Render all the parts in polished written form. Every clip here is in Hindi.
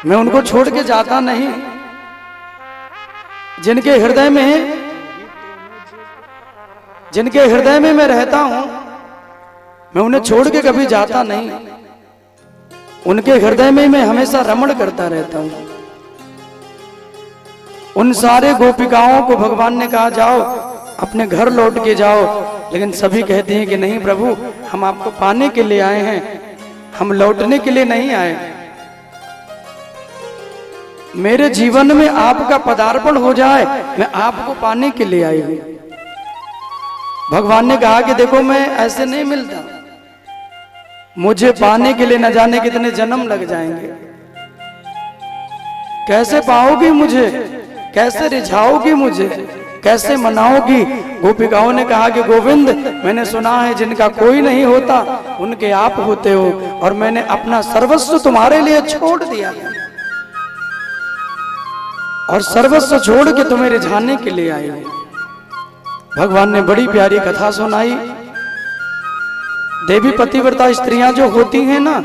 मैं उनको छोड़ के जाता नहीं। जिनके हृदय में मैं रहता हूं, मैं उन्हें छोड़ के कभी जाता नहीं। उनके हृदय में मैं हमेशा रमण करता रहता हूं। उन सारे गोपिकाओं को भगवान ने कहा जाओ अपने घर लौट के जाओ, लेकिन सभी कहते हैं कि नहीं प्रभु, हम आपको पाने के लिए आए हैं, हम लौटने के लिए नहीं आए। मेरे जीवन में आपका पदार्पण हो जाए, मैं आपको पाने के लिए आई हूं। भगवान ने कहा कि देखो मैं ऐसे नहीं मिलता, मुझे पाने के लिए न जाने कितने जन्म लग जाएंगे। कैसे पाओगी मुझे, कैसे रिझाओगी मुझे, कैसे मनाओगी? गोपिकाओं ने कहा कि गोविंद, मैंने सुना है जिनका कोई नहीं होता उनके आप होते हो, और मैंने अपना सर्वस्व तुम्हारे लिए छोड़ दिया है, और सर्वस्व छोड़ के तुम्हें रिझाने के लिए आई हूं। भगवान ने बड़ी प्यारी कथा सुनाई। देवी पतिव्रता स्त्रियां जो होती हैं ना,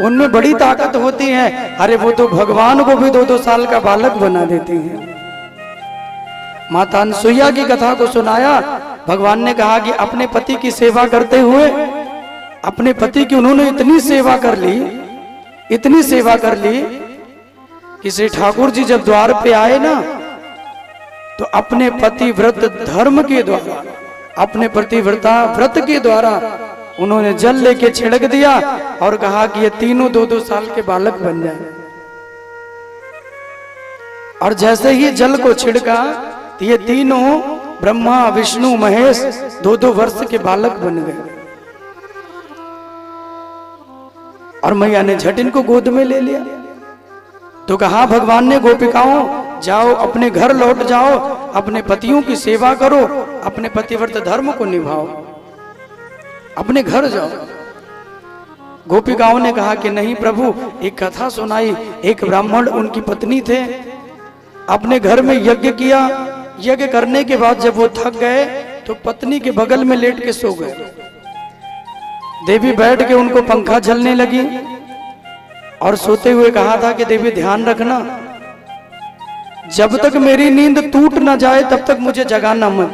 उनमें बड़ी ताकत होती है। अरे वो तो भगवान को भी 2-2 साल का बालक बना देती हैं। माता अनसुईया की कथा को सुनाया। भगवान ने कहा कि अपने पति की सेवा करते हुए, अपने पति की उन्होंने इतनी सेवा कर ली, इतनी सेवा कर ली कि श्री ठाकुर जी जब द्वार पे आए ना, तो अपने पतिव्रत धर्म के द्वारा, अपने पतिव्रता व्रत के द्वारा उन्होंने जल लेके छिड़क दिया और कहा कि ये तीनों 2-2 साल के बालक बन जाए। और जैसे ही जल को छिड़का, तो ये तीनों ब्रह्मा विष्णु महेश 2-2 वर्ष के बालक बन गए। और मैया ने झट इनको गोद में ले लिया। तो कहा भगवान ने गोपिकाओं, जाओ अपने घर लौट जाओ, अपने पतियों की सेवा करो, अपने पतिव्रत धर्म को निभाओ, अपने घर जाओ। गोपिकाओं ने कहा कि नहीं प्रभु, एक कथा सुनाई। एक ब्राह्मण, उनकी पत्नी थे, अपने घर में यज्ञ किया। यज्ञ करने के बाद जब वो थक गए तो पत्नी के बगल में लेट के सो गए। देवी बैठ के उनको पंखा झलने लगी और सोते हुए कहा था कि देवी ध्यान रखना, जब तक मेरी नींद टूट ना जाए तब तक मुझे जगाना मत।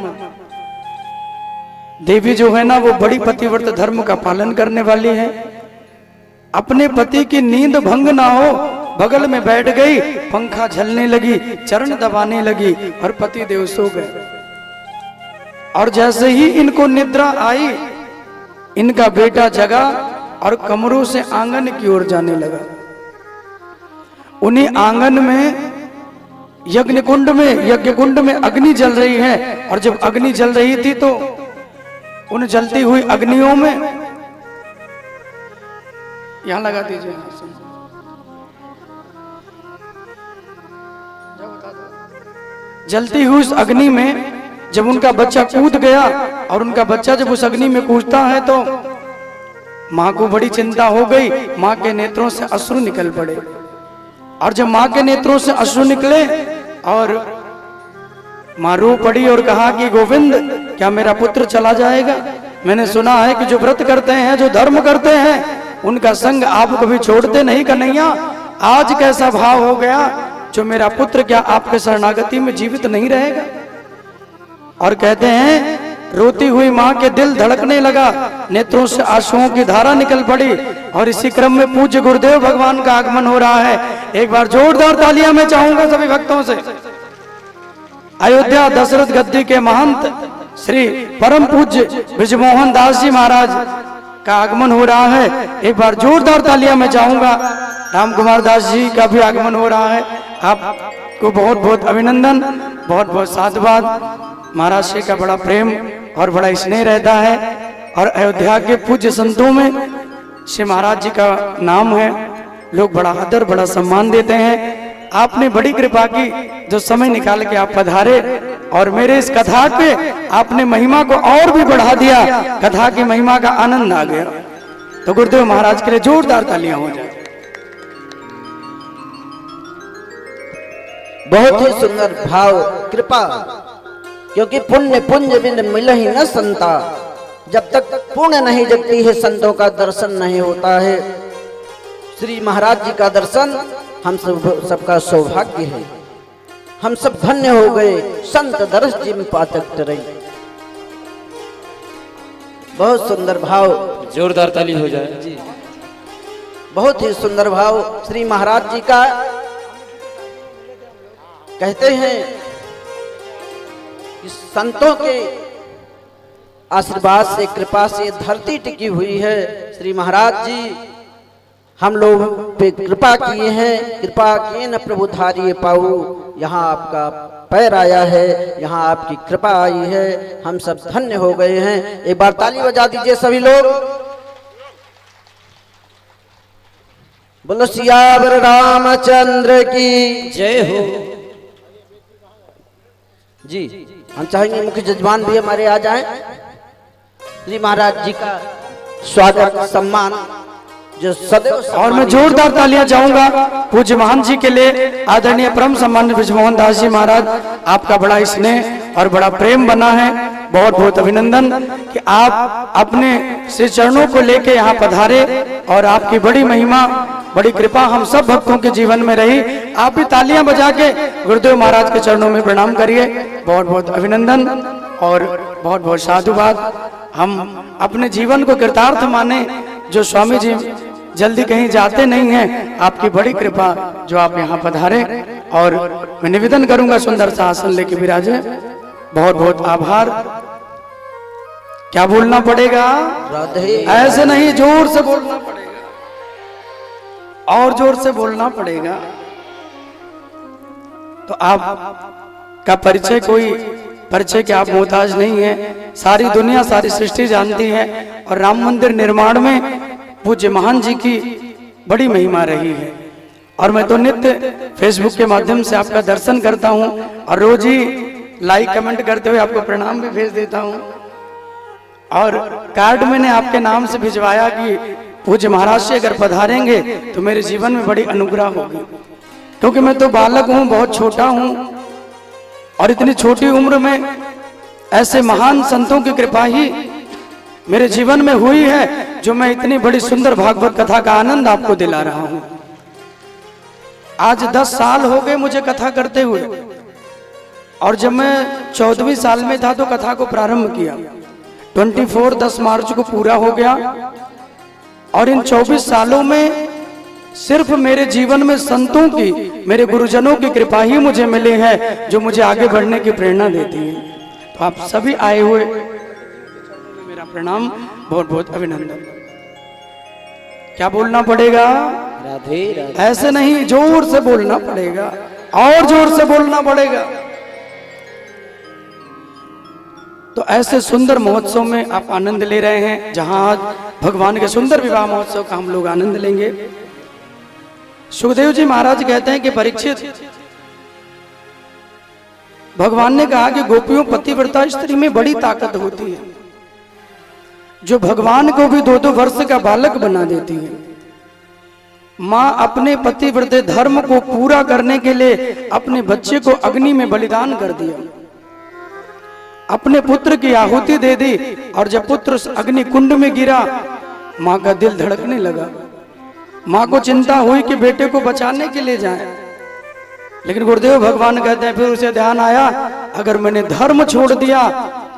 देवी जो है ना, वो बड़ी पतिव्रत धर्म का पालन करने वाली है। अपने पति की नींद भंग ना हो, बगल में बैठ गई, पंखा झलने लगी, चरण दबाने लगी और पति देव सो गए। और जैसे ही इनको निद्रा आई, इनका बेटा जगा और कमरों से आंगन की ओर जाने लगा। उन्हीं आंगन में यज्ञ कुंड में अग्नि जल रही है। और जब अग्नि जल रही थी तो उन जलती हुई अग्नियों में, यहां लगा दीजिए, जलती हुई उस अग्नि में जब उनका बच्चा कूद गया, और उनका बच्चा जब उस अग्नि में कूदता है तो मां को बड़ी चिंता हो गई। मां के नेत्रों से अश्रु निकल पड़े। और जब मां के नेत्रों से अश्रु निकले और मां रो पड़ी और कहा कि गोविंद, क्या मेरा पुत्र चला जाएगा? मैंने सुना है कि जो व्रत करते हैं, जो धर्म करते हैं, उनका संग आप कभी छोड़ते नहीं कन्हैया। आज कैसा भाव हो गया, जो मेरा पुत्र क्या आपके शरणागति में जीवित नहीं रहेगा? और कहते हैं रोती हुई मां के दिल धड़कने लगा, नेत्रों से आंसुओं की धारा निकल पड़ी। और इसी क्रम में पूज्य गुरुदेव भगवान का आगमन हो रहा है। एक बार जोरदार तालियां मैं चाहूंगा सभी भक्तों से। अयोध्या दशरथ गद्दी के महंत श्री परम पूज्य ब्रजमोहन दास जी महाराज का आगमन हो रहा है। एक बार जोरदार तालियां मैं चाहूंगा। राम कुमार दास जी का भी आगमन हो रहा है। आपको बहुत बहुत अभिनंदन, बहुत बहुत साधुवाद। महाराज श्री का बड़ा प्रेम और बड़ा स्नेह रहता है। और अयोध्या के पूज्य संतों में श्री महाराज जी का नाम है। लोग बड़ा आदर, बड़ा सम्मान देते हैं। आपने बड़ी कृपा की, जो समय निकाल के आप पधारे और मेरे इस कथा पे आपने महिमा को और भी बढ़ा दिया। कथा की महिमा का आनंद आ गया। तो गुरुदेव महाराज के लिए जोरदार तालियां हो जाए। बहुत ही सुंदर भाव, कृपा, क्योंकि पुण्य पुंज बिन मिल ही न संता। जब तक पुण्य नहीं जगती है, संतों का दर्शन नहीं होता है। श्री महाराज जी का दर्शन हम सबका सौभाग्य है। हम सब धन्य हो गए, संत दरस जिम पातक तरई। बहुत सुंदर भाव, जोरदार ताली हो जाए जी। बहुत ही सुंदर भाव श्री महाराज जी का। कहते हैं कि संतों के आशीर्वाद से, कृपा से धरती टिकी हुई है। श्री महाराज जी हम लोग पे कृपा किए हैं। कृपा किए न प्रभु धारिये पाऊ। यहाँ आपका पैर आया है, यहाँ आपकी कृपा आई है, हम सब धन्य हो गए हैं। एक बार ताली बजा दीजिए सभी लोग। बोलो सियावर रामचंद्र की जय हो जी। हम चाहेंगे मुख्य जजमान भी हमारे आ जाएं। श्री महाराज जी का स्वागत सम्मान जो सदैव। और मैं जोरदार तालियां चाहूंगा पूज्य महान जी के लिए। आदरणीय परम सम्मानित बृजमोहन दास जी महाराज, आपका बड़ा स्नेह और बड़ा प्रेम बना है। बहुत बहुत अभिनंदन कि आप अपने श्री चरणों को लेके यहाँ पधारे और आपकी बड़ी महिमा, बड़ी कृपा हम सब भक्तों के जीवन में रही। आप भी तालियां बजा के गुरुदेव महाराज के चरणों में प्रणाम करिए। बहुत बहुत अभिनंदन और बहुत बहुत साधुवाद। हम अपने जीवन को कृतार्थ माने। जो स्वामी जी जल्दी कहीं जाते नहीं हैं, आपकी बड़ी कृपा जो आप यहाँ पधारे। और मैं निवेदन करूंगा सुंदर सा आसन लेके विराजे। बहुत बहुत आभार। क्या बोलना पड़ेगा? राधे। ऐसे नहीं, जोर से बोलना पड़ेगा और जोर से बोलना पड़ेगा। तो आप का परिचय कोई परिचय के आप मोहताज नहीं है। सारी दुनिया, सारी सृष्टि जानती है। और राम मंदिर निर्माण में पूज्य महान जी की बड़ी महिमा रही है। और मैं तो नित्य फेसबुक के माध्यम से आपका दर्शन करता हूं और रोज ही लाइक कमेंट करते हुए आपको प्रणाम भी भेज देता हूं। और कार्ड मैंने आपके नाम से भिजवाया कि पूज्य महाराज से अगर पधारेंगे तो मेरे जीवन में बड़ी अनुग्रह होगी। क्योंकि मैं तो बालक हूं, बहुत छोटा हूं और इतनी छोटी उम्र में ऐसे महान संतों की कृपा ही मेरे जीवन में हुई है, जो मैं इतनी बड़ी सुंदर भागवत कथा का आनंद आपको दिला रहा हूं। आज 10 साल हो गए मुझे कथा करते हुए। और जब मैं 14वीं साल में था तो कथा को प्रारंभ किया। 10 मार्च को पूरा हो गया। और इन 24 सालों में सिर्फ मेरे जीवन में संतों की, मेरे गुरुजनों की कृपा ही मुझे मिली है, जो मुझे आगे बढ़ने की प्रेरणा देती है। तो आप सभी आए हुए मेरा प्रणाम, बहुत बहुत अभिनंदन। क्या बोलना पड़ेगा? राधे राधे। ऐसे नहीं, जोर से बोलना पड़ेगा और जोर से बोलना पड़ेगा। तो ऐसे सुंदर महोत्सव में आप आनंद ले रहे हैं, जहां आज भगवान के सुंदर विवाह महोत्सव का हम लोग आनंद लेंगे। सुखदेव जी महाराज कहते हैं कि परीक्षित, भगवान ने कहा कि गोपियों पतिव्रता स्त्री में बड़ी ताकत होती है, जो भगवान को भी 2-2 वर्ष का बालक बना देती है। माँ अपने पतिव्रते धर्म को पूरा करने के लिए अपने बच्चे को अग्नि में बलिदान कर दिया, अपने पुत्र की आहुति दे दी। और जब पुत्र अग्नि कुंड में गिरा, माँ का दिल धड़कने लगा। माँ को चिंता हुई कि बेटे को बचाने के लिए जाए। लेकिन गुरुदेव भगवान कहते हैं, फिर उसे ध्यान आया, अगर मैंने धर्म छोड़ दिया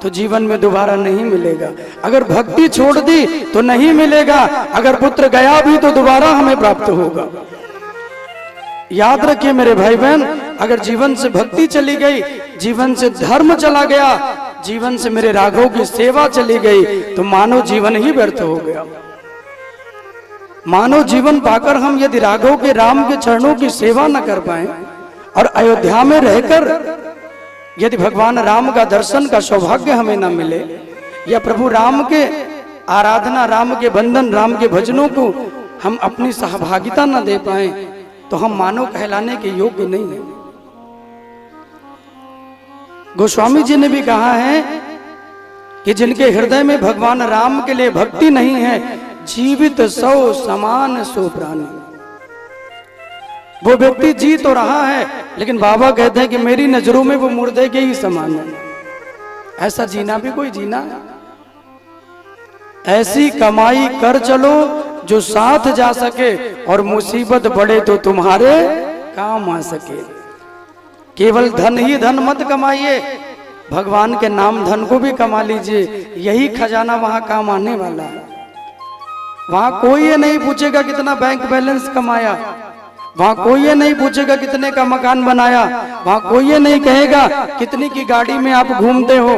तो जीवन में दोबारा नहीं मिलेगा, अगर भक्ति छोड़ दी तो नहीं मिलेगा, अगर पुत्र गया भी तो दोबारा हमें प्राप्त होगा। याद रखिए मेरे भाई बहन, अगर जीवन से भक्ति चली गई, जीवन से धर्म चला गया, जीवन से मेरे राघव की सेवा चली गई, तो मानव जीवन ही व्यर्थ हो गया। मानव जीवन पाकर हम यदि राघव के, राम के चरणों की सेवा न कर पाए और अयोध्या में रहकर यदि भगवान राम का दर्शन का सौभाग्य हमें न मिले, या प्रभु राम के आराधना, राम के बंधन, राम के भजनों को हम अपनी सहभागिता न दे पाए, तो हम मानव कहलाने के योग्य नहीं है। गोस्वामी जी ने भी कहा है कि जिनके हृदय में भगवान राम के लिए भक्ति नहीं है, जीवित सौ समान सो प्राणी। वो व्यक्ति जी तो रहा है, लेकिन बाबा कहते हैं कि मेरी नजरों में वो मुर्दे के ही समान है। ऐसा जीना भी कोई जीना है? ऐसी कमाई कर चलो जो साथ जा सके और मुसीबत बढ़े तो तुम्हारे काम आ सके। केवल धन ही धन मत कमाइए, भगवान के नाम धन को भी कमा लीजिए, यही खजाना वहां काम आने वाला है। वहां कोई ये नहीं पूछेगा कितना बैंक बैलेंस कमाया, वहां कोई ये नहीं पूछेगा कितने का मकान बनाया, वहां कोई ये नहीं कहेगा कितनी की गाड़ी में आप घूमते हो।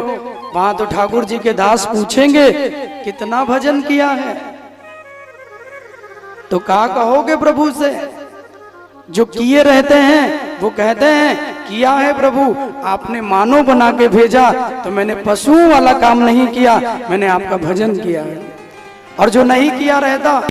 वहां तो ठाकुर जी के दास पूछेंगे कितना भजन किया है। तो क्या कहोगे प्रभु से? जो किए रहते हैं वो कहते हैं किया है प्रभु, आपने मानव बना के भेजा तो मैंने पशु वाला काम नहीं किया, मैंने आपका भजन किया है। और जो नहीं किया रहता